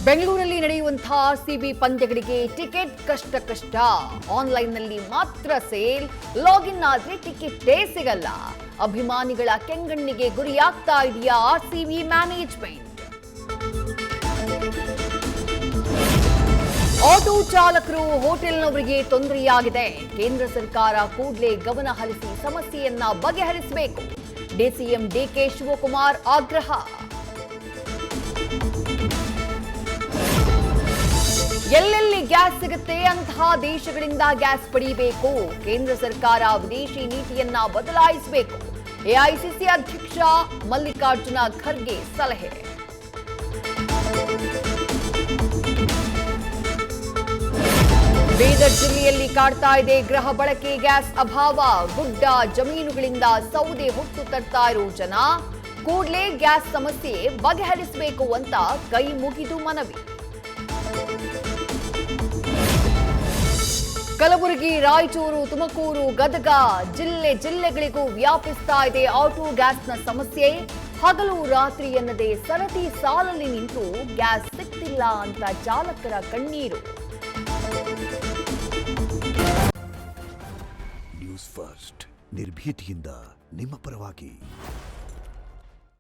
ಬೆಂಗಳೂರಲ್ಲಿ ನಡೆಯುವಂತಹ RCB ಪಂದ್ಯಗಳಿಗೆ ticket ಕಷ್ಟ. ಆನ್ಲೈನ್ನಲ್ಲಿ ಮಾತ್ರ ಸೇಲ್, ಲಾಗಿನ್ ಆದ್ರೆ ಟಿಕೆಟೇ ಸಿಗಲ್ಲ. ಅಭಿಮಾನಿಗಳ ಕೆಂಗಣ್ಣಿಗೆ ಗುರಿಯಾಗ್ತಾ ಇದೆಯಾ ಆರ್ಸಿಬಿ ಮ್ಯಾನೇಜ್ಮೆಂಟ್? ಆಟೋ ಚಾಲಕರು, ಹೋಟೆಲ್ನವರಿಗೆ ತೊಂದರೆಯಾಗಿದೆ. ಕೇಂದ್ರ ಸರ್ಕಾರ ಕೂಡಲೇ ಗಮನ ಹರಿಸಿ ಸಮಸ್ಯೆಯನ್ನ ಬಗೆಹರಿಸಬೇಕು. ಡಿಸಿಎಂ ಡಿಕೆ ಶಿವಕುಮಾರ್ ಆಗ್ರಹ. ಎಲ್ಲೆಲ್ಲಿ ಗ್ಯಾಸ್ ಸಿಗುತ್ತೆ ಅಂತಹ ದೇಶಗಳಿಂದ ಗ್ಯಾಸ್ ಪಡೆಯಬೇಕು. ಕೇಂದ್ರ ಸರ್ಕಾರ ವಿದೇಶಿ ನೀತಿಯನ್ನ ಬದಲಾಯಿಸಬೇಕು. ಎಐಸಿಸಿ ಅಧ್ಯಕ್ಷ ಮಲ್ಲಿಕಾರ್ಜುನ ಖರ್ಗೆ ಸಲಹೆ. ಬೀದರ್ ಜಿಲ್ಲೆಯಲ್ಲಿ ಕಾಡ್ತಾ ಇದೆ ಗೃಹ ಬಳಕೆ ಗ್ಯಾಸ್ ಅಭಾವ. ಗುಡ್ಡ ಜಮೀನುಗಳಿಂದ ಸೌದೆ ಹೊತ್ತು ತರ್ತಾ ಇರೋ ಜನ ಕೂಡಲೇ ಗ್ಯಾಸ್ ಸಮಸ್ಯೆ ಬಗೆಹರಿಸಬೇಕು ಅಂತ ಕೈ ಮುಗಿದು ಮನವಿ. ಕಲಬುರಗಿ, ರಾಯಚೂರು, ತುಮಕೂರು, ಗದಗ ಜಿಲ್ಲೆಗಳಿಗೂ ವ್ಯಾಪಿಸ್ತಾ ಇದೆ ಆಟೋ ಗ್ಯಾಸ್ನ ಸಮಸ್ಯೆ. ಹಗಲು ರಾತ್ರಿ ಎನ್ನದೆ ಸರತಿ ಸಾಲಲ್ಲಿ ನಿಂತು ಗ್ಯಾಸ್ ಸಿಗ್ತಿಲ್ಲ ಅಂತ ಚಾಲಕರ ಕಣ್ಣೀರು. ನ್ಯೂಸ್ ಫಸ್ಟ್ ನಿರ್ಭೀತಿಯಿಂದ ನಿಮ್ಮ ಪರವಾಗಿ.